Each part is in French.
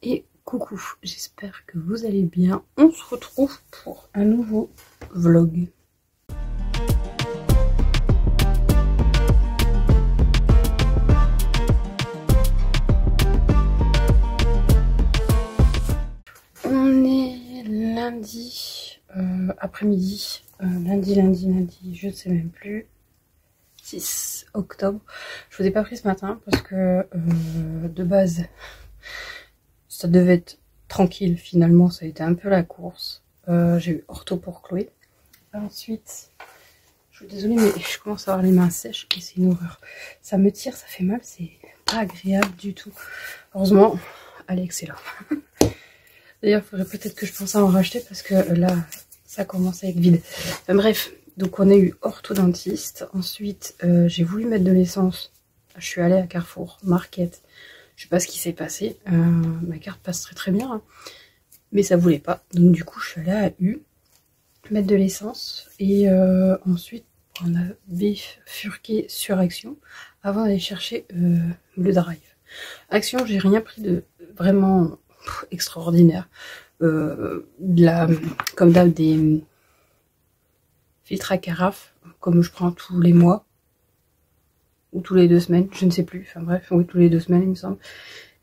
et coucou, j'espère que vous allez bien. On se retrouve pour un nouveau vlog. On est lundi après-midi, lundi, je ne sais même plus. 6 octobre. Je vous ai pas pris ce matin parce que de base ça devait être tranquille, finalement ça a été un peu la course. J'ai eu ortho pour Chloé. Ensuite, je suis désolée mais je commence à avoir les mains sèches et c'est une horreur. Ça me tire, ça fait mal, c'est pas agréable du tout. Heureusement, Alex est là. D'ailleurs, il faudrait peut-être que je pense à en racheter parce que là, ça commence à être vide. Enfin, bref. Donc on a eu orthodontiste, ensuite j'ai voulu mettre de l'essence, je suis allée à Carrefour, Market, je sais pas ce qui s'est passé, ma carte passe très bien, hein, mais ça voulait pas, donc du coup je suis allée à U, mettre de l'essence, et ensuite on a bifurqué sur Action, avant d'aller chercher le drive. Action, j'ai rien pris de vraiment extraordinaire, comme d'hab des... filtre à carafe, comme je prends tous les mois, ou tous les 2 semaines, je ne sais plus, enfin bref, oui, tous les 2 semaines il me semble,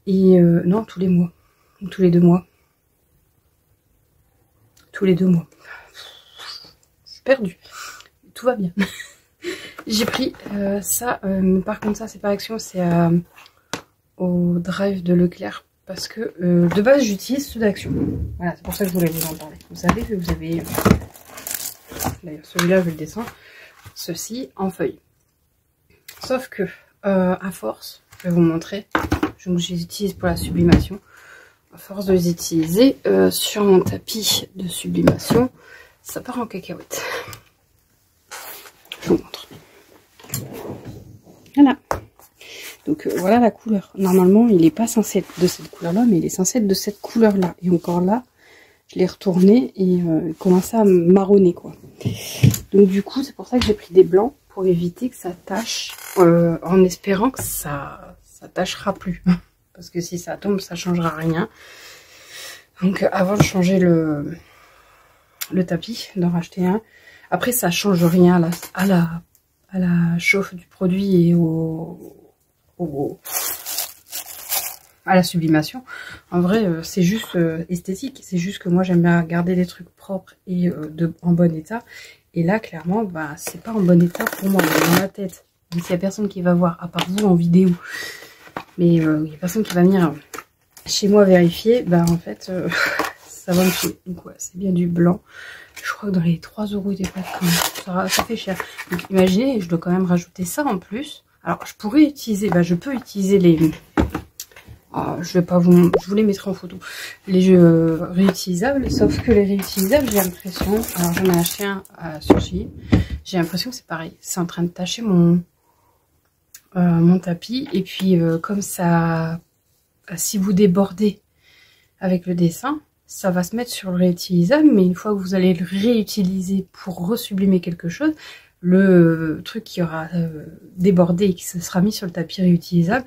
et non, tous les mois, ou tous les 2 mois, tous les 2 mois, je suis perdue, tout va bien. J'ai pris ça, par contre ça c'est pas Action, c'est au drive de Leclerc, parce que de base j'utilise ceux d'Action, voilà, c'est pour ça que je voulais vous en parler. Vous savez que vous avez... D'ailleurs, celui-là, je le descends. Ceci en feuille. Sauf que, à force, je vais vous montrer. Je les utilise pour la sublimation. À force de les utiliser sur mon tapis de sublimation, ça part en cacahuète. Je vous montre. Voilà. Donc, voilà la couleur. Normalement, il n'est pas censé être de cette couleur-là, mais il est censé être de cette couleur-là. Et encore là, je l'ai retourné et il commençait à marronner quoi. Donc du coup c'est pour ça que j'ai pris des blancs pour éviter que ça tâche, en espérant que ça tâchera plus. Parce que si ça tombe ça changera rien. Donc avant de changer le tapis, d'en racheter un. Après ça change rien à la chauffe du produit et à la sublimation. En vrai c'est juste esthétique, c'est juste que moi j'aime bien garder les trucs propres et en bon état, et là clairement bah c'est pas en bon état pour moi dans ma tête. Donc il y a personne qui va voir à part vous en vidéo, mais il y a personne qui va venir chez moi vérifier, bah en fait ça va me tuer. Donc ouais, c'est bien du blanc, je crois que dans les 3 € des pâtes quand même, ça fait cher. Donc imaginez, je dois quand même rajouter ça en plus. Alors je pourrais utiliser, bah je peux utiliser les... je vais pas vous... Je vous les mettrai en photo. Les jeux réutilisables, sauf que les réutilisables, j'ai l'impression... Alors j'en ai acheté un sur Shein. J'ai l'impression que c'est pareil. C'est en train de tacher mon tapis. Et puis comme ça... si vous débordez avec le dessin, ça va se mettre sur le réutilisable. Mais une fois que vous allez le réutiliser pour resublimer quelque chose, le truc qui aura débordé et qui se sera mis sur le tapis réutilisable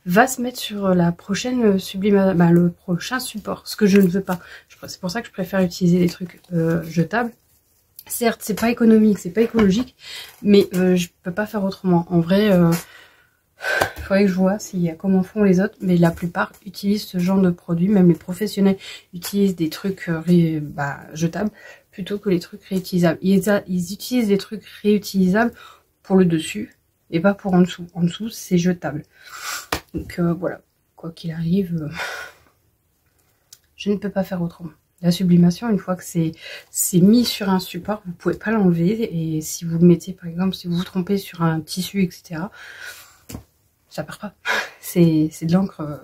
va se mettre sur la prochaine le prochain support, ce que je ne veux pas. C'est pour ça que je préfère utiliser des trucs jetables. Certes, c'est pas économique, c'est pas écologique, mais je peux pas faire autrement. En vrai, il faudrait que je vois comment font les autres, mais la plupart utilisent ce genre de produits, même les professionnels utilisent des trucs jetables plutôt que les trucs réutilisables. Ils utilisent des trucs réutilisables pour le dessus et pas pour en dessous. En dessous, c'est jetable. Donc voilà, quoi qu'il arrive, je ne peux pas faire autrement. La sublimation, une fois que c'est mis sur un support, vous pouvez pas l'enlever. Et si vous le mettez, par exemple, si vous vous trompez sur un tissu, etc., ça part pas. C'est de l'encre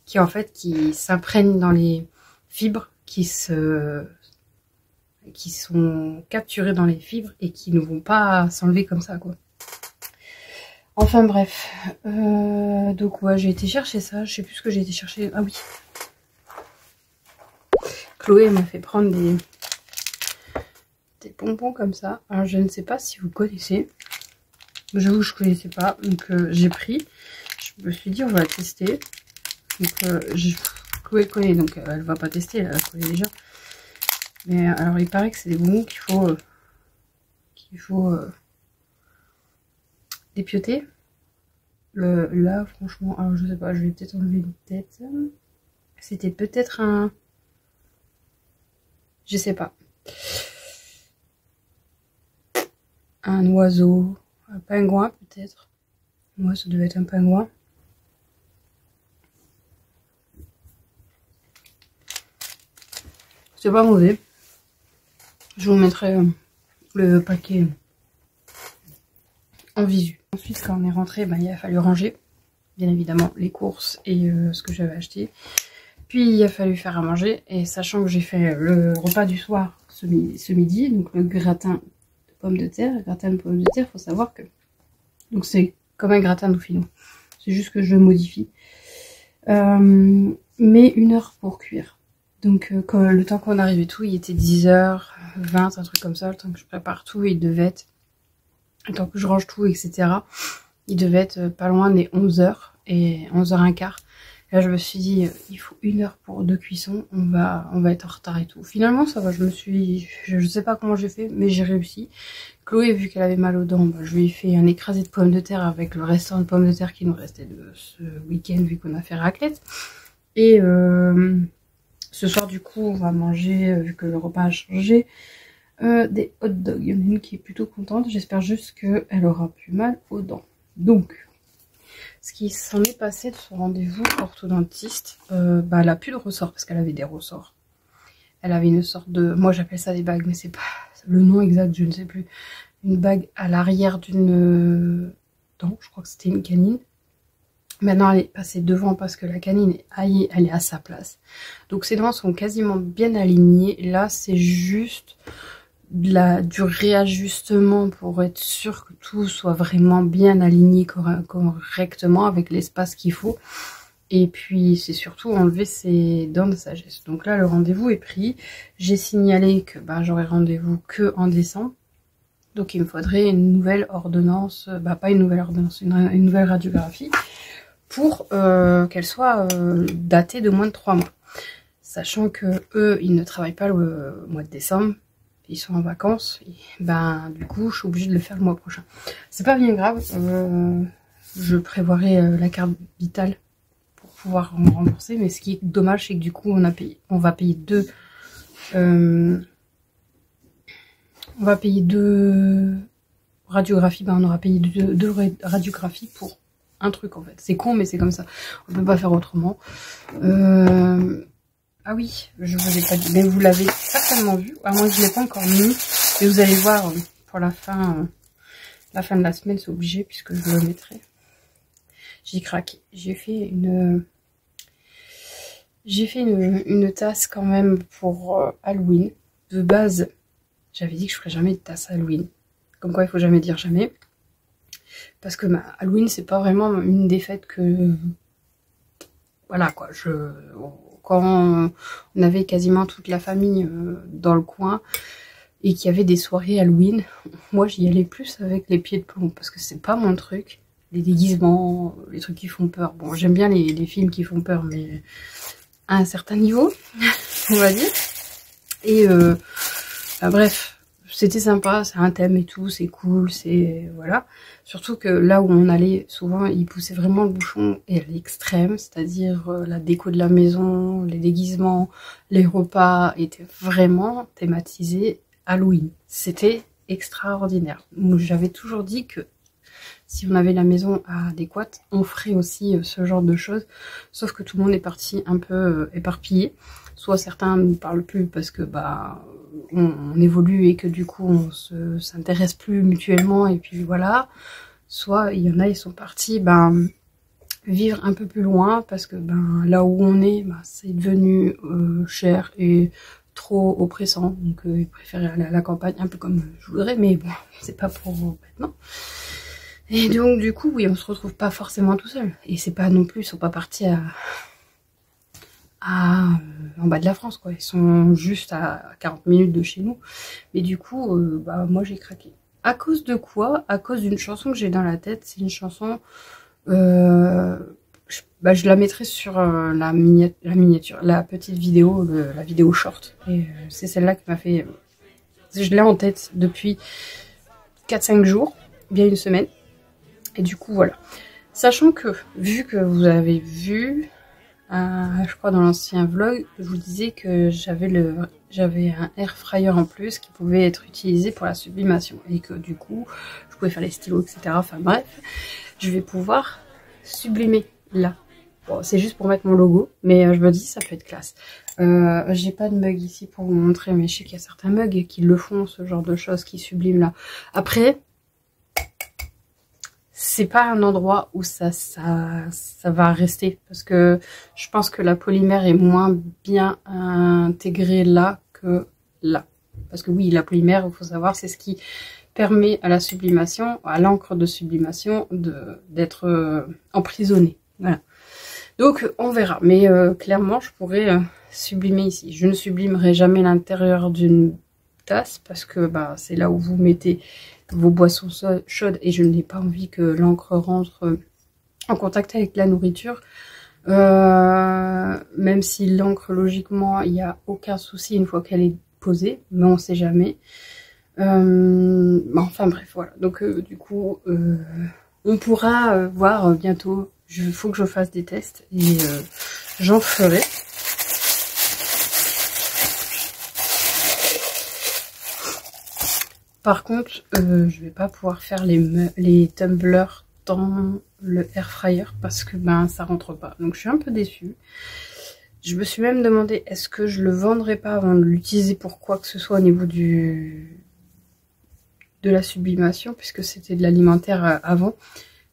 qui s'imprègne dans les fibres, qui sont capturées dans les fibres et qui ne vont pas s'enlever comme ça, quoi. Enfin bref, donc ouais, j'ai été chercher ça, je sais plus ce que j'ai été chercher, ah oui. Chloé m'a fait prendre des bonbons comme ça, alors je ne sais pas si vous connaissez, j'avoue que je ne connaissais pas, donc j'ai pris, je me suis dit on va tester, donc Chloé connaît, donc elle va pas tester, elle connaît déjà. Mais alors il paraît que c'est des bonbons qu'il faut dépioter. Là franchement, alors je sais pas, je vais peut-être enlever une tête. C'était peut-être un... Je sais pas. Un oiseau, un pingouin peut-être. Moi ça devait être un pingouin. C'est pas mauvais. Je vous mettrai le paquet en visu. Ensuite, quand on est rentré, ben, il a fallu ranger, bien évidemment, les courses et ce que j'avais acheté. Puis il a fallu faire à manger. Et sachant que j'ai fait le repas du soir ce midi, donc le gratin de pommes de terre. Le gratin de pommes de terre, faut savoir que... Donc c'est comme un gratin dauphinois. C'est juste que je le modifie. Mais 1 heure pour cuire. Donc le temps qu'on arrive et tout, il était 10h20, un truc comme ça. Le temps que je prépare tout, il devait être... Le temps que je range tout, etc. Il devait être pas loin des 11h et 11h15. Là, je me suis dit, il faut 1 heure pour 2 cuissons, on va être en retard et tout. Finalement, ça va, je sais pas comment j'ai fait, mais j'ai réussi. Chloé, vu qu'elle avait mal aux dents, bah, je lui ai fait un écrasé de pommes de terre avec le restant de pommes de terre qui nous restait de ce week-end, vu qu'on a fait raclette. Et ce soir, du coup, on va manger, vu que le repas a changé, des hot dogs. Il y en a une qui est plutôt contente, j'espère juste qu'elle aura plus mal aux dents. Donc... Ce qui s'en est passé de son rendez-vous orthodontiste, bah, elle a plus de ressorts parce qu'elle avait des ressorts. Elle avait une sorte de... Moi j'appelle ça des bagues, mais c'est pas le nom exact, je ne sais plus. Une bague à l'arrière d'une dent, je crois que c'était une canine. Maintenant elle est passée devant parce que la canine est aillée, elle est à sa place. Donc ses dents sont quasiment bien alignées. Là c'est juste... du réajustement pour être sûr que tout soit vraiment bien aligné correctement avec l'espace qu'il faut. Et puis c'est surtout enlever ses dents de sagesse. Donc là le rendez-vous est pris. J'ai signalé que bah, j'aurai rendez-vous que en décembre. Donc il me faudrait une nouvelle ordonnance, bah pas une nouvelle ordonnance, une nouvelle radiographie pour qu'elle soit datée de moins de 3 mois. Sachant que eux ils ne travaillent pas le mois de décembre. Ils sont en vacances, et ben du coup je suis obligée de le faire le mois prochain. C'est pas bien grave, je prévoirai la carte vitale pour pouvoir me rembourser, mais ce qui est dommage c'est que du coup on va payer deux radiographies, ben on aura payé deux radiographies pour un truc en fait. C'est con mais c'est comme ça, on peut pas faire autrement. Ah oui, je vous ai pas dit, mais vous l'avez certainement vu, à moins que je ne l'ai pas encore mis. Et vous allez voir pour la fin de la semaine, c'est obligé puisque je le mettrai. J'ai craqué. J'ai fait une tasse quand même pour Halloween. De base, j'avais dit que je ferais jamais de tasse Halloween. Comme quoi, il faut jamais dire jamais. Parce que Halloween, c'est pas vraiment une des fêtes que... Voilà quoi, quand on avait quasiment toute la famille dans le coin et qu'il y avait des soirées Halloween, moi j'y allais plus avec les pieds de plomb parce que c'est pas mon truc. Les déguisements, les trucs qui font peur. Bon, j'aime bien les films qui font peur, mais à un certain niveau, on va dire. Et bref, c'était sympa, c'est un thème et tout, c'est cool, c'est... Voilà. Surtout que là où on allait, souvent, il poussait vraiment le bouchon et à l'extrême, c'est-à-dire la déco de la maison, les déguisements, les repas étaient vraiment thématisés Halloween. C'était extraordinaire. J'avais toujours dit que si on avait la maison adéquate, on ferait aussi ce genre de choses, sauf que tout le monde est parti un peu éparpillé. Soit certains ne parlent plus parce que bah on évolue et que du coup on s'intéresse plus mutuellement et puis voilà. Soit il y en a, ils sont partis vivre un peu plus loin parce que là où on est, c'est devenu cher et trop oppressant. Donc ils préfèrent aller à la campagne un peu comme je voudrais, mais bon, c'est pas pour maintenant. Et donc du coup, oui, on se retrouve pas forcément tout seul. Et c'est pas non plus, ils sont pas partis en bas de la France, quoi. Ils sont juste à 40 minutes de chez nous. Mais du coup, moi j'ai craqué. À cause de quoi? À cause d'une chanson que j'ai dans la tête. C'est une chanson je la mettrai sur la miniature, la petite vidéo, la vidéo short. Et c'est celle-là qui m'a fait... je l'ai en tête depuis 4-5 jours, bien une semaine. Et du coup, voilà. Sachant que, vu que vous avez vu, je crois dans l'ancien vlog, je vous disais que j'avais un air fryer en plus qui pouvait être utilisé pour la sublimation. Et que du coup, je pouvais faire les stylos, etc. Enfin bref, je vais pouvoir sublimer là. Bon, c'est juste pour mettre mon logo, mais je me dis ça peut être classe. J'ai pas de mug ici pour vous montrer, mais je sais qu'il y a certains mugs qui le font, ce genre de choses, qui subliment là. Après, c'est pas un endroit où ça va rester, parce que je pense que la polymère est moins bien intégrée là que là. Parce que oui, la polymère, il faut savoir, c'est ce qui permet à la sublimation, à l'encre de sublimation, d'être emprisonnée. Voilà. Donc on verra, mais clairement je pourrais sublimer ici. Je ne sublimerai jamais l'intérieur d'une tasse parce que c'est là où vous mettez vos boissons chaudes et je n'ai pas envie que l'encre rentre en contact avec la nourriture. Même si l'encre, logiquement, il n'y a aucun souci une fois qu'elle est posée, mais on ne sait jamais. Enfin bref, voilà. Donc du coup, on pourra voir bientôt. Il faut que je fasse des tests et j'en ferai. Par contre, je vais pas pouvoir faire les tumblers dans le air fryer parce que ça rentre pas. Donc je suis un peu déçue. Je me suis même demandé est-ce que je le vendrais pas avant de l'utiliser pour quoi que ce soit au niveau de la sublimation, puisque c'était de l'alimentaire avant,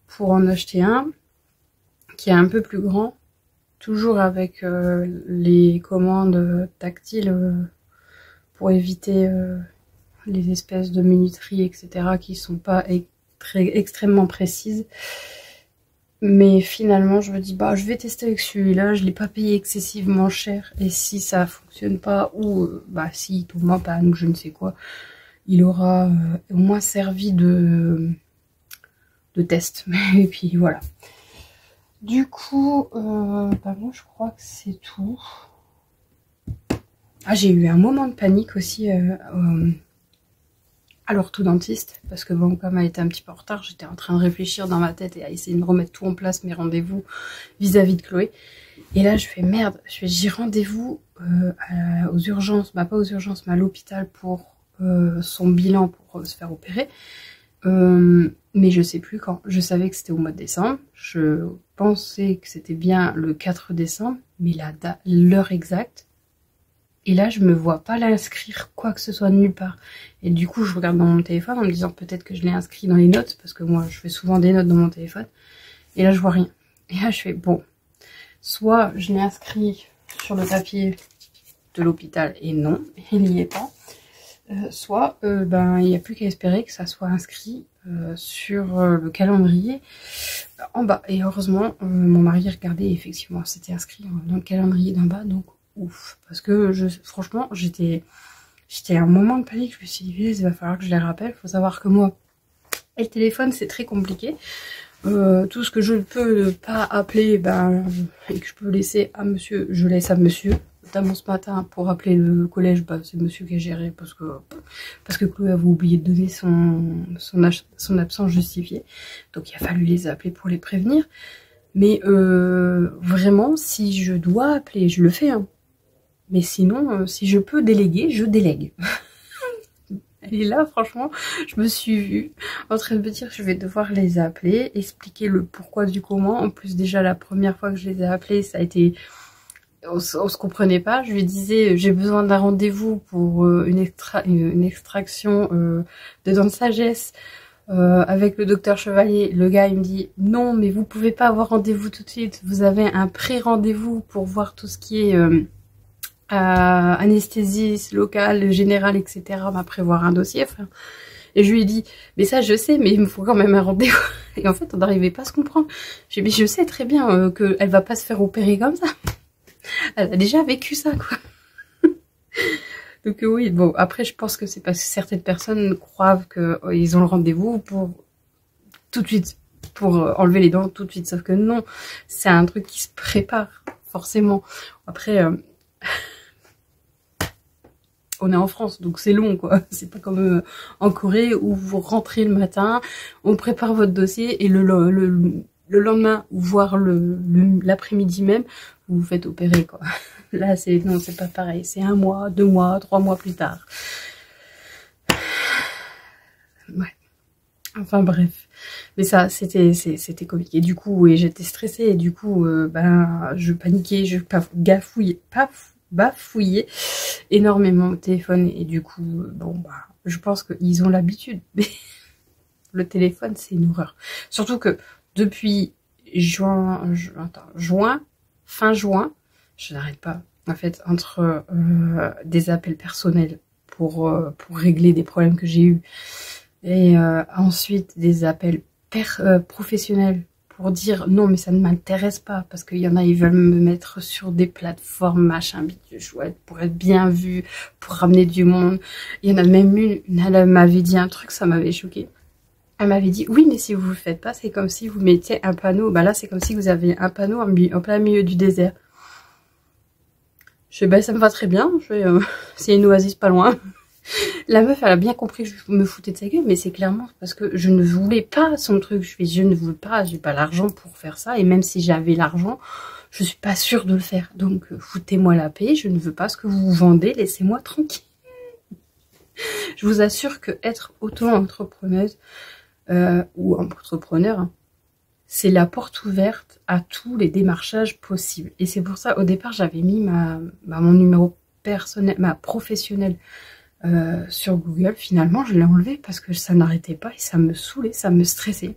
pour en acheter un qui est un peu plus grand, toujours avec les commandes tactiles pour éviter les espèces de minuteries, etc. qui sont pas extrêmement précises. Mais finalement, je me dis, je vais tester avec celui-là, je l'ai pas payé excessivement cher, et si ça fonctionne pas, ou s'il tombe en panne, ou je ne sais quoi, il aura au moins servi de test. Et puis voilà. Du coup, moi je crois que c'est tout. Ah, j'ai eu un moment de panique aussi à l'orthodontiste, parce que comme elle était un petit peu en retard, j'étais en train de réfléchir dans ma tête et à essayer de remettre tout en place, mes rendez-vous vis-à-vis de Chloé. Et là, je fais merde, j'ai rendez-vous aux urgences, pas aux urgences, mais à l'hôpital pour son bilan pour se faire opérer. Mais je sais plus quand. Je savais que c'était au mois de décembre. Je pensais que c'était bien le 4 décembre, mais l'heure exacte. Et là, je me vois pas l'inscrire quoi que ce soit nulle part. Et du coup, je regarde dans mon téléphone en me disant peut-être que je l'ai inscrit dans les notes, parce que moi, je fais souvent des notes dans mon téléphone. Et là, je vois rien. Et là, je fais bon. Soit je l'ai inscrit sur le papier de l'hôpital et non, il n'y est pas. Soit il n'y a plus qu'à espérer que ça soit inscrit sur le calendrier en bas. Et heureusement, mon mari regardait, effectivement, c'était inscrit dans le calendrier d'en bas, donc ouf. Parce que franchement, j'étais à un moment de panique, je me suis dit, il va falloir que je les rappelle. Il faut savoir que moi, et le téléphone, c'est très compliqué. Tout ce que je ne peux pas appeler, et que je peux laisser à monsieur, je laisse à monsieur. Notamment ce matin, pour appeler le collège, c'est monsieur qui a géré, parce que Chloé avait oublié de donner son absence justifiée. Donc il a fallu les appeler pour les prévenir. Mais vraiment, si je dois appeler, je le fais. Hein. Mais sinon, si je peux déléguer, je délègue. Et là, franchement, je me suis vue en train de me dire que je vais devoir les appeler, expliquer le pourquoi du comment. En plus, déjà, la première fois que je les ai appelés, ça a été... On se comprenait pas. Je lui disais, j'ai besoin d'un rendez-vous pour une extraction de dents de sagesse avec le docteur Chevalier. Le gars, il me dit, non, mais vous pouvez pas avoir rendez-vous tout de suite. Vous avez un pré-rendez-vous pour voir tout ce qui est... anesthésiste locale, générale, etc. m'a prévoir un dossier. Enfin. Et je lui ai dit, mais ça je sais, mais il me faut quand même un rendez-vous. Et en fait, on n'arrivait pas à se comprendre. J'ai dit, mais je sais très bien qu'elle va pas se faire opérer comme ça. Elle a déjà vécu ça, quoi. Donc oui, bon, après je pense que c'est parce que certaines personnes croient qu'ils ont le rendez-vous pour tout de suite pour enlever les dents tout de suite. Sauf que non, c'est un truc qui se prépare, forcément. Après, on est en France, donc c'est long, quoi. C'est pas comme en Corée où vous rentrez le matin, on prépare votre dossier et le lendemain, voire l'après-midi même, vous vous faites opérer, quoi. Là, non, c'est pas pareil. C'est 1 mois, 2 mois, 3 mois plus tard. Ouais. Enfin bref, mais ça c'était comique et du coup oui, j'étais stressée et du coup ben je paniquais, je bafouillais énormément au téléphone et du coup bon bah je pense qu'ils ont l'habitude, mais le téléphone c'est une horreur. Surtout que depuis fin juin, je n'arrête pas. En fait, entre des appels personnels pour régler des problèmes que j'ai eus et ensuite des appels professionnels pour dire non mais ça ne m'intéresse pas parce qu'il y en a ils veulent me mettre sur des plateformes machin bidule chouette pour être bien vue, pour ramener du monde. Il y en a même elle m'avait dit un truc, ça m'avait choquée. Elle m'avait dit oui mais si vous le faites pas c'est comme si vous mettiez un panneau, bah là c'est comme si vous avez un panneau en plein milieu du désert. Je fais bah ça me va très bien, c'est une oasis pas loin. La meuf, elle a bien compris que je me foutais de sa gueule, mais c'est clairement parce que je ne voulais pas son truc. Je ne veux pas, j'ai pas l'argent pour faire ça. Et même si j'avais l'argent, je suis pas sûre de le faire. Donc, foutez-moi la paix, je ne veux pas ce que vous vendez, laissez-moi tranquille. Je vous assure que être auto-entrepreneuse ou entrepreneur, hein, c'est la porte ouverte à tous les démarchages possibles. Et c'est pour ça, au départ, j'avais mis mon numéro personnel, professionnel, sur Google. Finalement je l'ai enlevé parce que ça n'arrêtait pas et ça me saoulait, ça me stressait.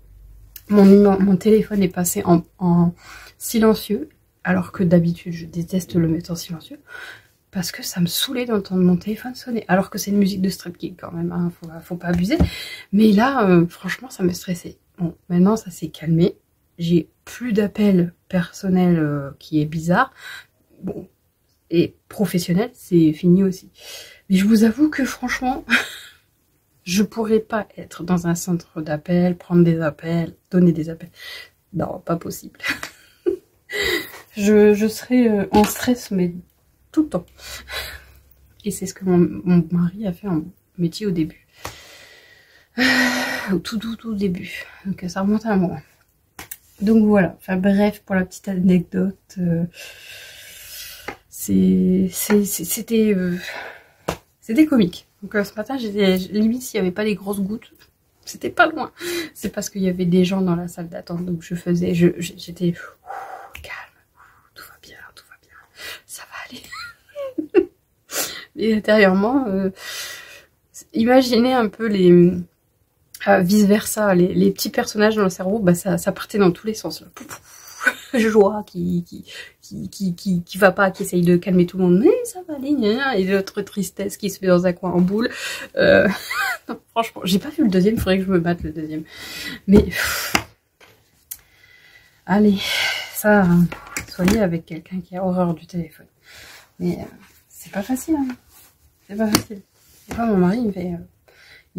Mon téléphone est passé en silencieux alors que d'habitude je déteste le mettre en silencieux parce que ça me saoulait d'entendre mon téléphone sonner alors que c'est une musique de Strip King quand même, hein, faut pas abuser, mais là franchement ça me stressait. Bon, maintenant ça s'est calmé, j'ai plus d'appels personnels qui est bizarre, bon, et professionnel c'est fini aussi. Mais je vous avoue que franchement, je pourrais pas être dans un centre d'appel, prendre des appels, donner des appels. Non, pas possible. je serais en stress, mais tout le temps. Et c'est ce que mon mari a fait en métier au début. Au tout début. Donc ça remonte à un moment. Donc voilà, enfin bref, pour la petite anecdote, c'était comique. Donc ce matin, j'étais limite s'il n'y avait pas des grosses gouttes, c'était pas loin. C'est parce qu'il y avait des gens dans la salle d'attente, donc j'étais calme, tout va bien, ça va aller. Et intérieurement, imaginez un peu les vice versa, les petits personnages dans le cerveau, bah ça partait dans tous les sens. Là. Joie qui va pas, qui essaye de calmer tout le monde, mais ça va aller, et l'autre tristesse qui se fait dans un coin en boule. Non, franchement, j'ai pas vu le deuxième, il faudrait que je me batte le deuxième. Mais allez, ça, soyez avec quelqu'un qui a horreur du téléphone. Mais c'est pas facile, hein. C'est pas facile. Et moi, mon mari, il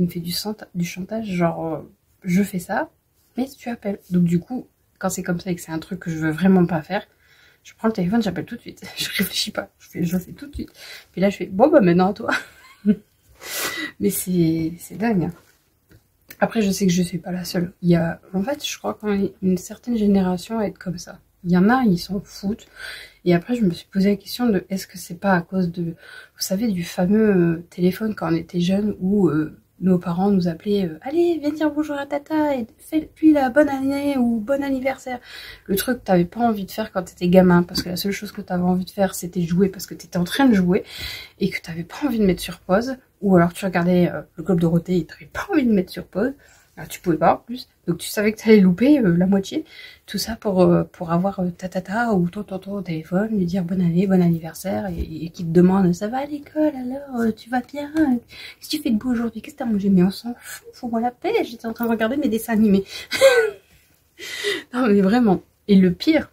me fait du chantage, genre je fais ça, mais tu appelles. Donc du coup, quand c'est comme ça et que c'est un truc que je veux vraiment pas faire, je prends le téléphone, j'appelle tout de suite. Je réfléchis pas, je le fais tout de suite. Puis là, je fais, bon, bah maintenant à toi. Mais c'est dingue. Hein. Après, je sais que je suis pas la seule. En fait, je crois qu'on est une certaine génération à être comme ça. Il y en a, ils s'en foutent. Et après, je me suis posé la question de, est-ce que c'est pas à cause de, vous savez, du fameux téléphone quand on était jeune où nos parents nous appelaient allez, viens dire bonjour à tata et fais-lui la bonne année ou bon anniversaire. Le truc que t'avais pas envie de faire quand t'étais gamin, parce que la seule chose que t'avais envie de faire, c'était jouer parce que t'étais en train de jouer et que t'avais pas envie de mettre sur pause. Ou alors tu regardais le Club Dorothée et t'avais pas envie de mettre sur pause. Alors, tu pouvais pas en plus, donc tu savais que t'allais louper la moitié. Tout ça pour avoir ta tata ou ton tonton au téléphone, lui dire bonne année, bon anniversaire, et qui te demande ça va à l'école alors, tu vas bien, qu'est-ce que tu fais de beau aujourd'hui, qu'est-ce que t'as mangé, mais on s'en fout, faut-moi la paix, j'étais en train de regarder mes dessins animés. Non mais vraiment, et le pire,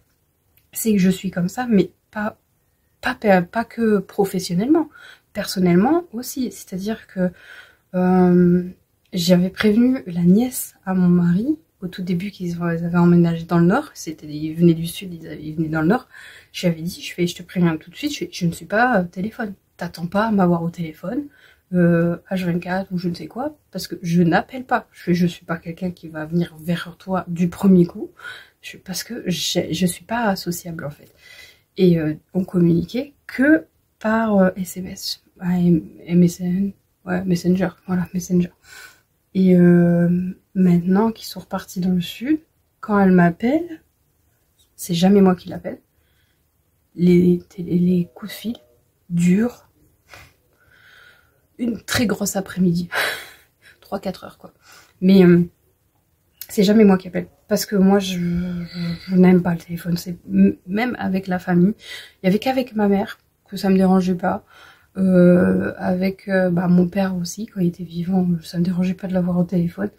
c'est que je suis comme ça, mais pas que professionnellement, personnellement aussi, c'est-à-dire que j'avais prévenu la nièce à mon mari au tout début qu'ils avaient emménagé dans le nord, ils venaient du sud, ils venaient dans le nord, je lui avais dit, je te préviens tout de suite, je ne suis pas téléphone. T'attends pas à m'avoir au téléphone, H24 ou je ne sais quoi, parce que je n'appelle pas. Je suis pas quelqu'un qui va venir vers toi du premier coup, parce que je suis pas sociable en fait. Et on communiquait que par SMS, MSN, ouais, Messenger, voilà, Messenger. Et maintenant qu'ils sont repartis dans le sud, quand elle m'appelle, c'est jamais moi qui l'appelle. Les coups de fil durent une très grosse après-midi. 3-4 heures, quoi. Mais c'est jamais moi qui appelle. Parce que moi, je n'aime pas le téléphone. C'est même avec la famille. Il y avait qu'avec ma mère que ça me dérangeait pas. Avec mon père aussi, quand il était vivant, ça me dérangeait pas de l'avoir au téléphone.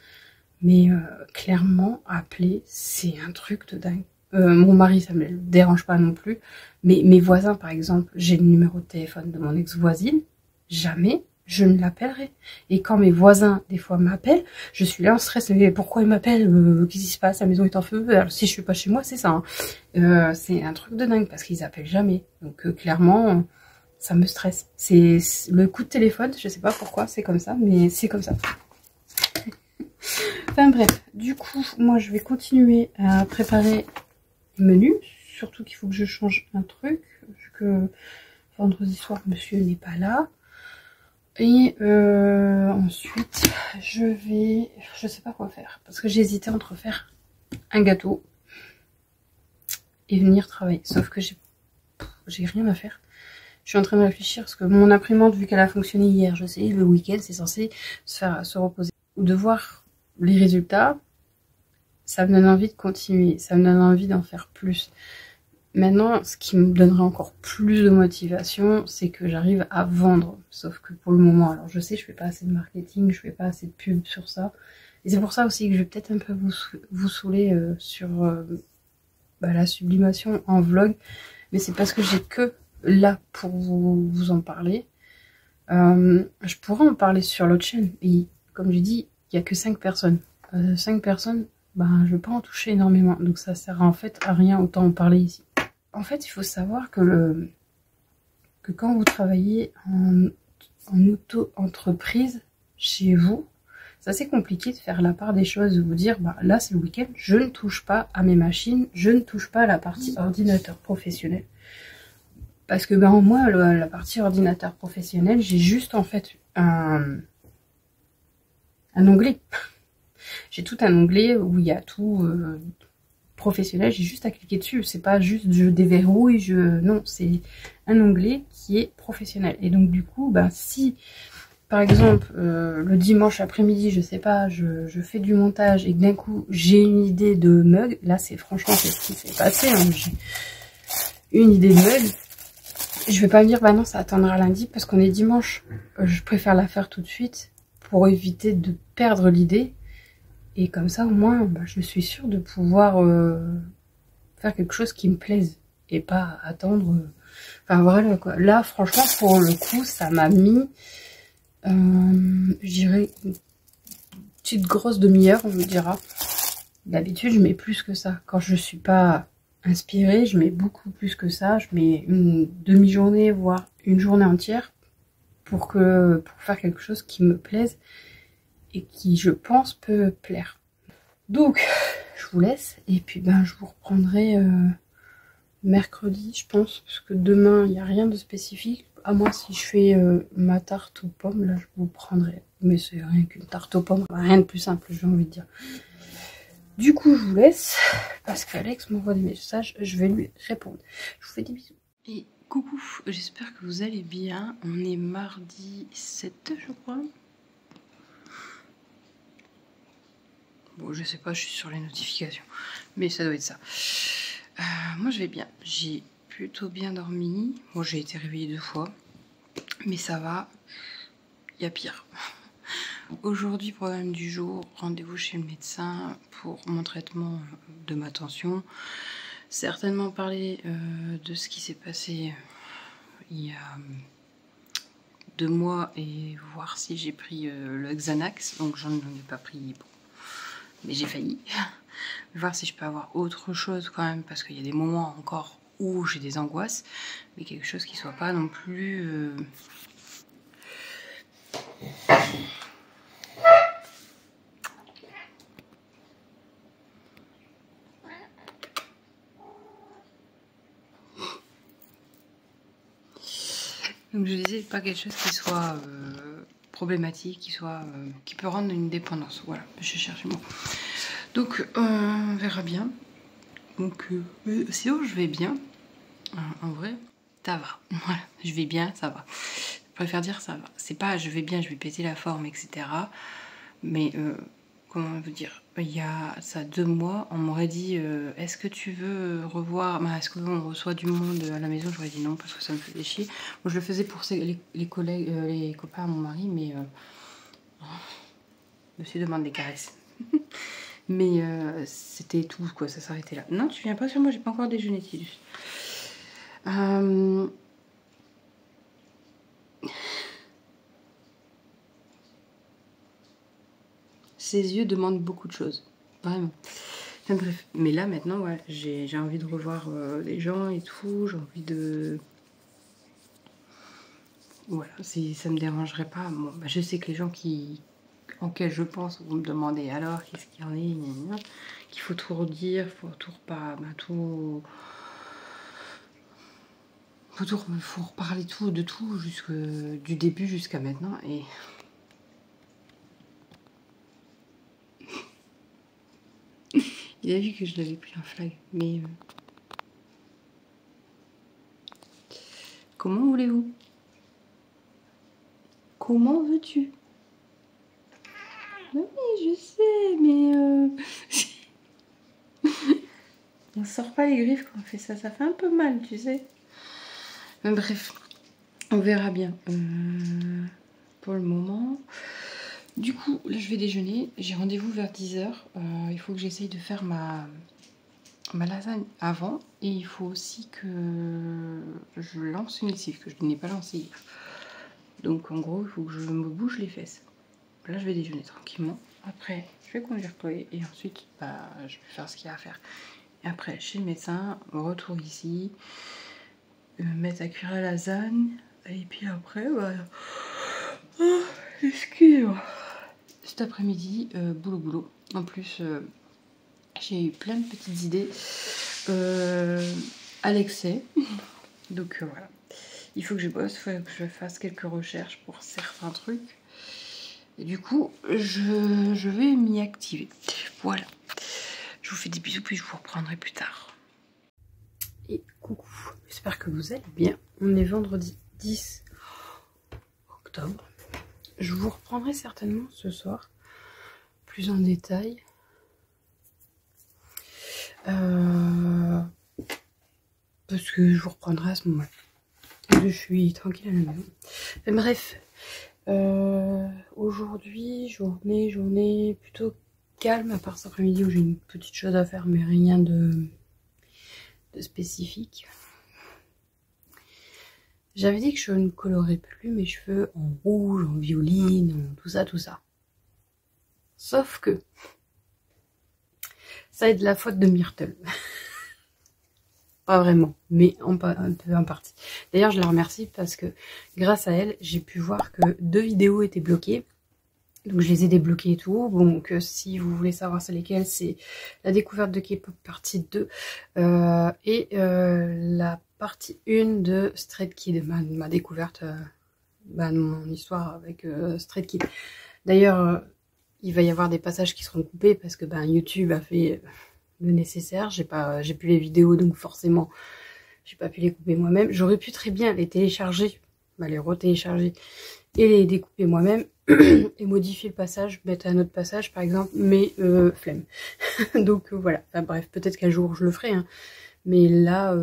Mais clairement, appeler, c'est un truc de dingue. Mon mari, ça me dérange pas non plus. Mais mes voisins, par exemple, j'ai le numéro de téléphone de mon ex-voisine. Jamais je ne l'appellerai. Et quand mes voisins, des fois, m'appellent, je suis là en stress. Mais pourquoi ils m'appellent? Qu'est-ce qui se passe? La maison est en feu. Alors, si je suis pas chez moi, c'est ça. Hein. C'est un truc de dingue parce qu'ils appellent jamais. Donc, clairement, ça me stresse. C'est le coup de téléphone. Je sais pas pourquoi c'est comme ça, mais c'est comme ça. Enfin bref, du coup, moi, je vais continuer à préparer le menu. Surtout qu'il faut que je change un truc, vu que vendredi soir, monsieur n'est pas là. Et ensuite, je sais pas quoi faire. Parce que j'ai hésité entre faire un gâteau et venir travailler. Sauf que j'ai rien à faire. Je suis en train de réfléchir parce que mon imprimante, vu qu'elle a fonctionné hier, je sais, le week-end, c'est censé se reposer. Ou de voir les résultats, ça me donne envie de continuer. Ça me donne envie d'en faire plus. Maintenant, ce qui me donnerait encore plus de motivation, c'est que j'arrive à vendre. Sauf que pour le moment, alors je sais, je fais pas assez de marketing, je fais pas assez de pub sur ça. Et c'est pour ça aussi que je vais peut-être un peu vous saouler sur la sublimation en vlog. Mais c'est parce que j'ai que là pour vous en parler. Je pourrais en parler sur l'autre chaîne. Et comme je dis, il n'y a que 5 personnes. 5 personnes, je vais pas en toucher énormément. Donc ça sert en fait à rien, autant en parler ici. En fait, il faut savoir que quand vous travaillez en auto-entreprise chez vous, c'est assez compliqué de faire la part des choses, de vous dire, là c'est le week-end, je ne touche pas à mes machines, je ne touche pas à la partie ordinateur professionnel. Parce que moi, la partie ordinateur professionnel, j'ai juste en fait un onglet. J'ai tout un onglet où il y a tout... professionnel, j'ai juste à cliquer dessus, c'est pas juste je déverrouille, non, c'est un onglet qui est professionnel. Et donc du coup, si par exemple le dimanche après-midi, je sais pas, je fais du montage et que d'un coup j'ai une idée de mug, là franchement c'est ce qui s'est passé, hein, j'ai une idée de mug, je vais pas me dire non ça attendra lundi parce qu'on est dimanche, je préfère la faire tout de suite pour éviter de perdre l'idée. Et comme ça, au moins, je suis sûre de pouvoir faire quelque chose qui me plaise. Et pas attendre... Enfin, voilà, quoi. Là, franchement, pour le coup, ça m'a mis... je dirais... une petite grosse demi-heure, on me dira. D'habitude, je mets plus que ça. Quand je suis pas inspirée, je mets beaucoup plus que ça. Je mets une demi-journée, voire une journée entière pour faire quelque chose qui me plaise. Et qui, je pense, peut plaire. Donc, je vous laisse. Et puis, je vous reprendrai mercredi, je pense. Parce que demain, il n'y a rien de spécifique. À moins si je fais ma tarte aux pommes, là, je vous prendrai. Mais c'est rien qu'une tarte aux pommes. Rien de plus simple, j'ai envie de dire. Du coup, je vous laisse. Parce qu'Alex m'envoie des messages. Je vais lui répondre. Je vous fais des bisous. Et coucou, j'espère que vous allez bien. On est mardi 7, je crois. Bon, je sais pas, je suis sur les notifications. Mais ça doit être ça. Moi, je vais bien. J'ai plutôt bien dormi. Moi, j'ai été réveillée 2 fois. Mais ça va. Il y a pire. Aujourd'hui, programme du jour, rendez-vous chez le médecin pour mon traitement de ma tension. Certainement parler de ce qui s'est passé il y a 2 mois et voir si j'ai pris le Xanax. Donc, j'en ai pas pris mais j'ai failli. Voir si je peux avoir autre chose quand même, parce qu'il y a des moments encore où j'ai des angoisses, mais quelque chose qui soit pas non plus... Donc je disais, pas quelque chose qui soit problématique, qui peut rendre une dépendance. Voilà, je cherche le mot. Donc on verra bien. Donc sinon je vais bien. En vrai, ça va. Voilà, je vais bien, ça va. Je préfère dire ça va. C'est pas je vais bien, je vais péter la forme, etc. Mais comment vous dire, il y a ça 2 mois, on m'aurait dit est-ce que tu veux revoir, est-ce qu'on reçoit du monde à la maison? J'aurais dit non parce que ça me faisait chier. Moi je le faisais pour les collègues, les copains à mon mari, mais monsieur demande des caresses. Mais c'était tout quoi, ça s'arrêtait là. Non, tu viens pas sur moi, j'ai pas encore déjeuné, Tidus. Ses yeux demandent beaucoup de choses, vraiment. Enfin, bref, mais là maintenant, ouais, j'ai envie de revoir les gens et tout, j'ai envie de... Voilà, si ça me dérangerait pas. Bon, je sais que les gens auxquels je pense vont me demander alors qu'est-ce qu'il y en est, qu'il faut tout redire, faut tout faut reparler tout de tout du début jusqu'à maintenant et... Il a vu que je l'avais pris un flag, mais... Comment voulez-vous? Comment veux-tu? Oui, je sais, mais... On sort pas les griffes quand on fait ça, ça fait un peu mal, tu sais. Mais bref, on verra bien. Pour le moment... Du coup, là je vais déjeuner, j'ai rendez-vous vers 10 h. Il faut que j'essaye de faire ma lasagne avant. Et il faut aussi que je lance une lessive, que je n'ai pas lancée hier. Donc en gros, il faut que je me bouge les fesses. Là je vais déjeuner tranquillement. Après, je vais conduire Chloé et ensuite, je vais faire ce qu'il y a à faire. Et après, chez le médecin, retour ici, mettre à cuire la lasagne. Et puis après, voilà. Oh, excusez-moi. Cet après-midi, boulot. En plus, j'ai eu plein de petites idées à l'excès. Donc voilà. Il faut que je bosse, il faut que je fasse quelques recherches pour certains trucs. Et du coup, je vais m'y activer. Voilà. Je vous fais des bisous, puis je vous reprendrai plus tard. Et coucou, j'espère que vous allez bien. On est vendredi 10 octobre. Je vous reprendrai certainement ce soir, plus en détail. Parce que je vous reprendrai à ce moment-là. Je suis tranquille à la maison. Mais bref, aujourd'hui, journée plutôt calme, à part cet après-midi où j'ai une petite chose à faire, mais rien de spécifique. J'avais dit que je ne colorais plus mes cheveux en rouge, en violine, en tout ça. Sauf que ça est de la faute de Myrtle. Pas vraiment, mais un peu en partie. D'ailleurs, je la remercie parce que grâce à elle, j'ai pu voir que 2 vidéos étaient bloquées. Donc je les ai débloquées et tout. Donc si vous voulez savoir c'est lesquelles, c'est la découverte de K-pop partie 2 et la partie 1 de Stray Kid, ma découverte de mon histoire avec Stray Kid. D'ailleurs, il va y avoir des passages qui seront coupés parce que YouTube a fait le nécessaire. J'ai plus les vidéos, donc forcément j'ai pas pu les couper moi-même. J'aurais pu très bien les télécharger, les retélécharger et les découper moi-même et modifier le passage, mettre un autre passage par exemple, mais flemme. Donc voilà, bref, peut-être qu'un jour je le ferai, hein. Mais là,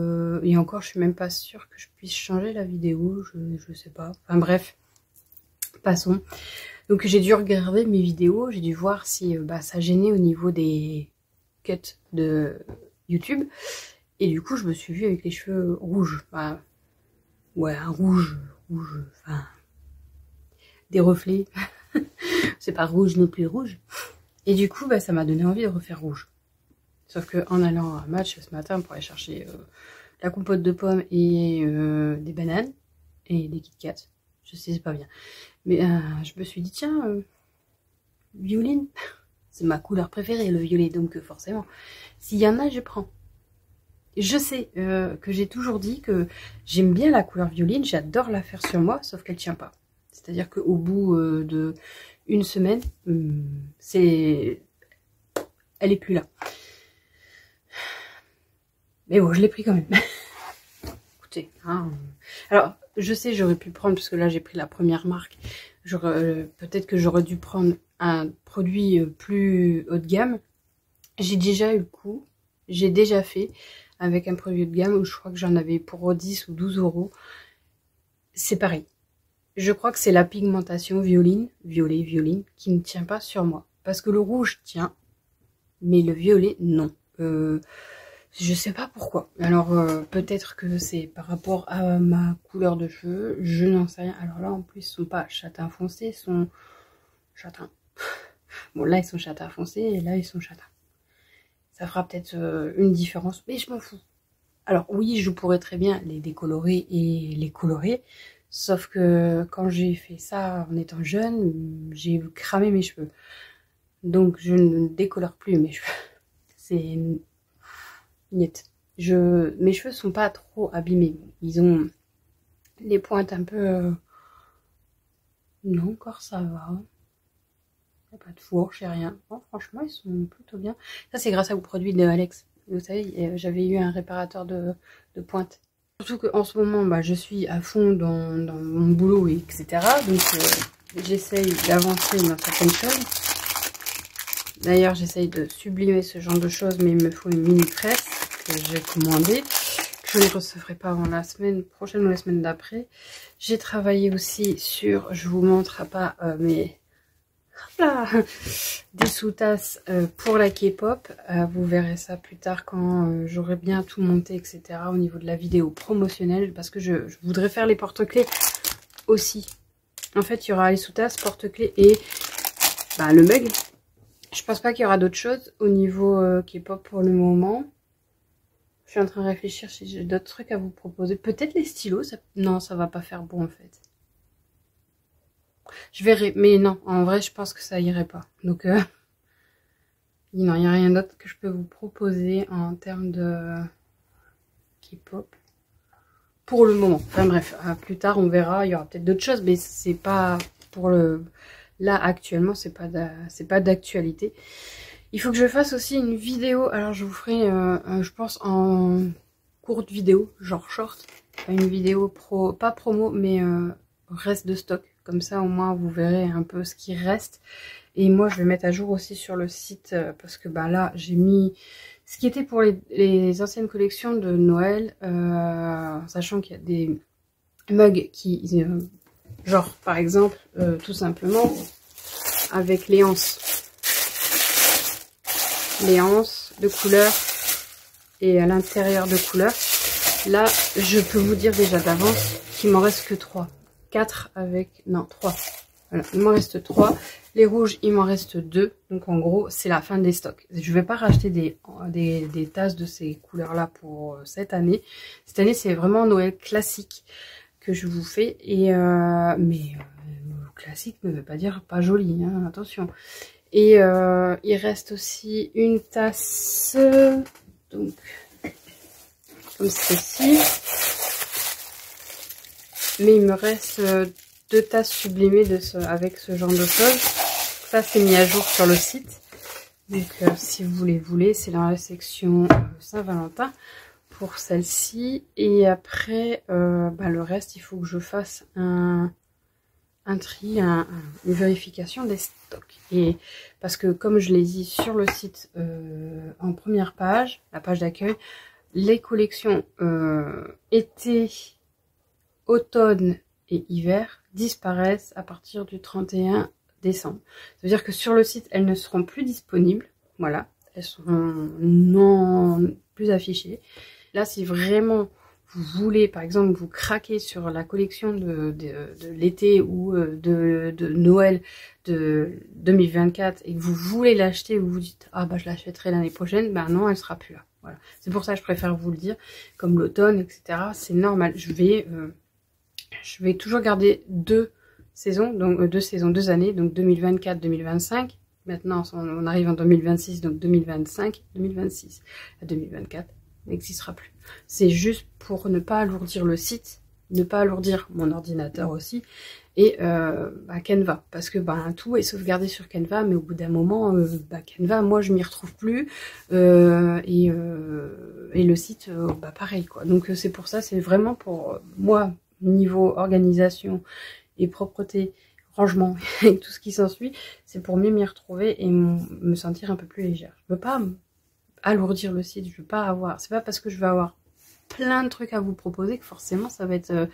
et encore je suis même pas sûre que je puisse changer la vidéo, je sais pas. Enfin bref, passons. Donc j'ai dû regarder mes vidéos, j'ai dû voir si ça gênait au niveau des cuts de YouTube. Et du coup je me suis vue avec les cheveux rouges. Enfin, ouais, un rouge, enfin, des reflets. C'est pas rouge non plus rouge. Et du coup, bah, ça m'a donné envie de refaire rouge. Sauf que en allant à Match ce matin pour aller chercher la compote de pommes et des bananes et des Kit Kat, je sais, c'est pas bien. Mais je me suis dit, tiens, violine, c'est ma couleur préférée, le violet, donc forcément, s'il y en a, je prends. Je sais que j'ai toujours dit que j'aime bien la couleur violine, j'adore la faire sur moi, sauf qu'elle tient pas. C'est-à-dire qu'au bout de une semaine, elle est plus là. Mais bon, je l'ai pris quand même. Écoutez, hein. Alors, je sais, j'aurais pu prendre, parce que là j'ai pris la première marque, peut-être que j'aurais dû prendre un produit plus haut de gamme. J'ai déjà eu le coup, j'ai déjà fait avec un produit haut de gamme où je crois que j'en avais pour 10 ou 12 euros. C'est pareil. Je crois que c'est la pigmentation violine, violine, qui ne tient pas sur moi. Parce que le rouge tient, mais le violet, non. Je sais pas pourquoi. Alors, peut-être que c'est par rapport à ma couleur de cheveux, je n'en sais rien. Alors là, en plus, ils sont pas châtain foncé, ils sont châtain. Bon, là, ils sont châtain foncé, et là, ils sont châtain. Ça fera peut-être une différence, mais je m'en fous. Alors oui, je pourrais très bien les décolorer et les colorer, sauf que quand j'ai fait ça en étant jeune, j'ai cramé mes cheveux. Donc je ne décolore plus mes cheveux. C'est net. Mes cheveux sont pas trop abîmés. Ils ont les pointes un peu... Non, encore ça va. Il n'y a pas de fourche et rien. Bon, franchement, ils sont plutôt bien. Ça, c'est grâce aux produits de Alex. Vous savez, j'avais eu un réparateur de pointe. Surtout qu'en ce moment, bah, je suis à fond dans mon boulot, etc. Donc, j'essaye d'avancer dans certaines choses. D'ailleurs, j'essaye de sublimer ce genre de choses, mais il me faut une mini tresse que j'ai commandée. Que je ne recevrai pas avant la semaine prochaine ou la semaine d'après. J'ai travaillé aussi sur, je vous montre pas, mais... Là, des sous-tasses pour la K-pop. Vous verrez ça plus tard quand j'aurai bien tout monté, etc. au niveau de la vidéo promotionnelle. Parce que je voudrais faire les porte-clés aussi. En fait, il y aura les sous-tasses, porte-clés et bah, le mug. Je pense pas qu'il y aura d'autres choses au niveau K-pop pour le moment. Je suis en train de réfléchir si j'ai d'autres trucs à vous proposer. Peut-être les stylos. Non, ça va pas faire bon en fait. Je verrai, mais non, en vrai, je pense que ça irait pas. Donc, non, il n'y a rien d'autre que je peux vous proposer en termes de K-pop. Pour le moment. Enfin bref, plus tard, on verra. Il y aura peut-être d'autres choses, mais c'est pas pour le... Là, actuellement, c'est pas d'actualité. Il faut que je fasse aussi une vidéo. Alors, je vous ferai, je pense, en courte vidéo, genre short. Une vidéo pas promo, mais reste de stock. Comme ça, au moins, vous verrez un peu ce qui reste. Et moi, je vais mettre à jour aussi sur le site. Parce que bah, là, j'ai mis ce qui était pour les anciennes collections de Noël. Sachant qu'il y a des mugs qui... genre, par exemple, tout simplement, avec les anses. Les anses de couleur et à l'intérieur de couleur. Là, je peux vous dire déjà d'avance qu'il m'en reste que 3. 4 avec... Non, 3. Voilà, il m'en reste 3. Les rouges, il m'en reste 2. Donc en gros, c'est la fin des stocks. Je vais pas racheter des tasses de ces couleurs-là pour cette année. Cette année, c'est vraiment Noël classique que je vous fais. Et mais classique ne veut pas dire pas joli, hein, attention. Et il reste aussi une tasse, donc comme celle-ci. Mais il me reste 2 tasses sublimées avec ce genre de choses. Ça, c'est mis à jour sur le site. Donc, si vous les voulez, c'est dans la section Saint-Valentin pour celle-ci. Et après, bah, le reste, il faut que je fasse un tri, une vérification des stocks. Et parce que, comme je l'ai dit sur le site en première page, la page d'accueil, les collections été, automne et hiver disparaissent à partir du 31 décembre. Ça veut dire que sur le site, elles ne seront plus disponibles. Voilà, elles seront non plus affichées. Là, si vraiment vous voulez, par exemple, vous craquez sur la collection de l'été ou de Noël de 2024 et que vous voulez l'acheter, vous vous dites ah bah je l'achèterai l'année prochaine, ben non, elle sera plus là. Voilà. C'est pour ça que je préfère vous le dire, comme l'automne, etc. C'est normal. Je vais toujours garder 2 saisons, donc 2 années, donc 2024-2025. Maintenant, on arrive en 2026, donc 2025-2026. À 2024 n'existera plus. C'est juste pour ne pas alourdir le site, ne pas alourdir mon ordinateur aussi, et Canva, parce que tout est sauvegardé sur Canva, mais au bout d'un moment, Canva, moi je m'y retrouve plus, et le site, pareil quoi. Donc c'est pour ça, c'est vraiment pour moi, niveau organisation et propreté, rangement et tout ce qui s'ensuit, c'est pour mieux m'y retrouver et me sentir un peu plus légère. Je veux pas alourdir le site, je veux pas avoir, c'est pas parce que je vais avoir plein de trucs à vous proposer que forcément ça va être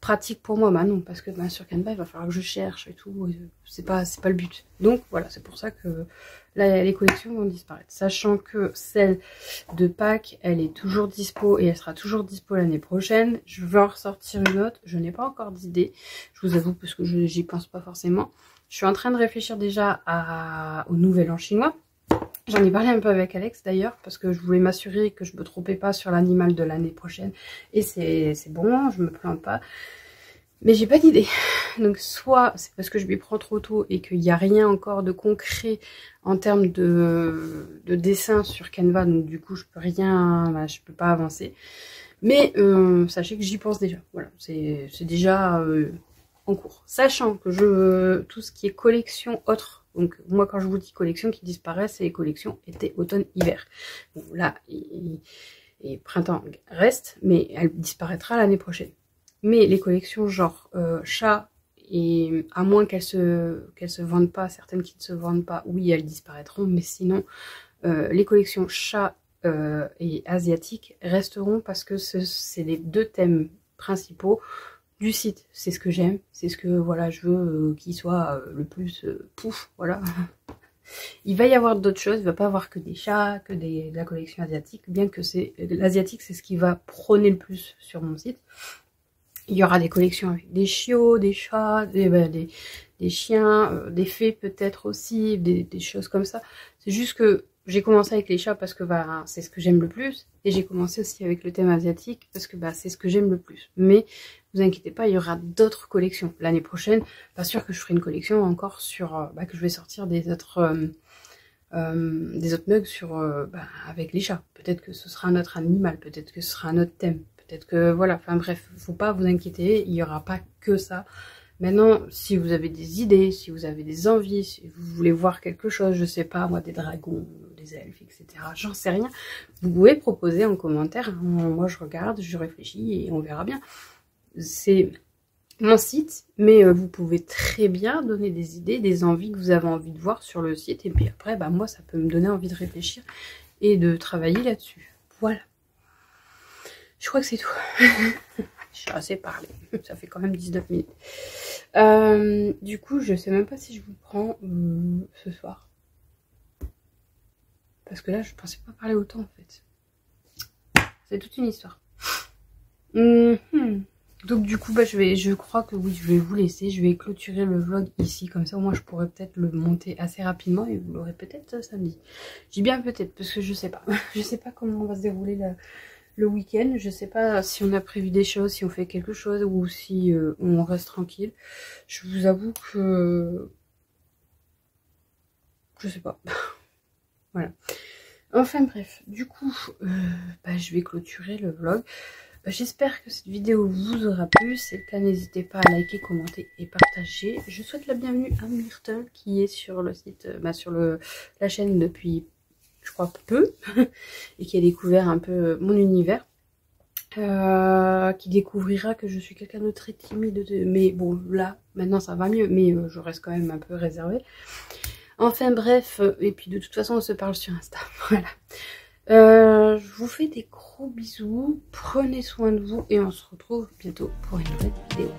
pratique pour moi, non, parce que sur Canva il va falloir que je cherche et tout, c'est pas le but. Donc voilà, c'est pour ça que là les collections vont disparaître, sachant que celle de Pâques elle est toujours dispo et elle sera toujours dispo l'année prochaine. Je vais en ressortir une autre, je n'ai pas encore d'idée, je vous avoue, parce que j'y pense pas forcément. Je suis en train de réfléchir déjà au Nouvel An chinois. J'en ai parlé un peu avec Alex d'ailleurs, parce que je voulais m'assurer que je me trompais pas sur l'animal de l'année prochaine. Et c'est bon, je me plante pas. Mais j'ai pas d'idée. Donc soit c'est parce que je m'y prends trop tôt et qu'il n'y a rien encore de concret en termes de dessin sur Canva. Donc du coup je peux rien, je peux pas avancer. Mais sachez que j'y pense déjà. Voilà, c'est déjà en cours. Sachant que tout ce qui est collection autre, donc moi quand je vous dis collection qui disparaît, c'est les collections été, automne, hiver. Bon là, et printemps reste, mais elle disparaîtra l'année prochaine. Mais les collections genre chat, et à moins qu'elles se vendent pas, certaines qui ne se vendent pas, oui elles disparaîtront, mais sinon les collections chat et asiatique resteront parce que c'est les 2 thèmes principaux du site. C'est ce que j'aime, c'est ce que voilà je veux qu'il soit le plus pouf, voilà. Il va y avoir d'autres choses, il va pas avoir que des chats, que de la collection asiatique, bien que l'asiatique c'est ce qui va prôner le plus sur mon site. Il y aura des collections avec des chiots, des chats, des chiens, des fées peut-être aussi, des choses comme ça. C'est juste que j'ai commencé avec les chats parce que c'est ce que j'aime le plus. Et j'ai commencé aussi avec le thème asiatique parce que c'est ce que j'aime le plus. Mais vous inquiétez pas, il y aura d'autres collections. L'année prochaine, pas sûr que je ferai une collection encore sur... que je vais sortir des autres mugs sur, avec les chats. Peut-être que ce sera un autre animal, peut-être que ce sera un autre thème. Peut-être que voilà, enfin bref, faut pas vous inquiéter, il n'y aura pas que ça. Maintenant, si vous avez des idées, si vous avez des envies, si vous voulez voir quelque chose, je sais pas, moi, des dragons, des elfes, etc., j'en sais rien, vous pouvez proposer en commentaire. Moi, je regarde, je réfléchis et on verra bien. C'est mon site, mais vous pouvez très bien donner des idées, des envies que vous avez envie de voir sur le site. Et puis après, moi, ça peut me donner envie de réfléchir et de travailler là-dessus. Voilà. Je crois que c'est tout. J'ai assez parlé. Ça fait quand même 19 minutes. Du coup, je sais même pas si je vous prends ce soir. Parce que là, je pensais pas parler autant en fait. C'est toute une histoire. Donc du coup, je crois que oui, je vais vous laisser. Je vais clôturer le vlog ici. Comme ça, au moins, je pourrais peut-être le monter assez rapidement. Et vous l'aurez peut-être samedi. Je dis bien peut-être, parce que je sais pas. Je sais pas comment va se dérouler le week-end. Je sais pas si on a prévu des choses, si on fait quelque chose ou si on reste tranquille. Je vous avoue que je sais pas. Voilà. Enfin bref, du coup, je vais clôturer le vlog. J'espère que cette vidéo vous aura plu. Si c'est le cas, n'hésitez pas à liker, commenter et partager. Je souhaite la bienvenue à Myrtle qui est sur le site, sur la chaîne depuis, je crois, peu, et qui a découvert un peu mon univers, qui découvrira que je suis quelqu'un de très timide, mais bon, là, maintenant ça va mieux, mais je reste quand même un peu réservée. Enfin bref, et puis de toute façon on se parle sur Insta, voilà. Je vous fais des gros bisous, prenez soin de vous et on se retrouve bientôt pour une nouvelle vidéo.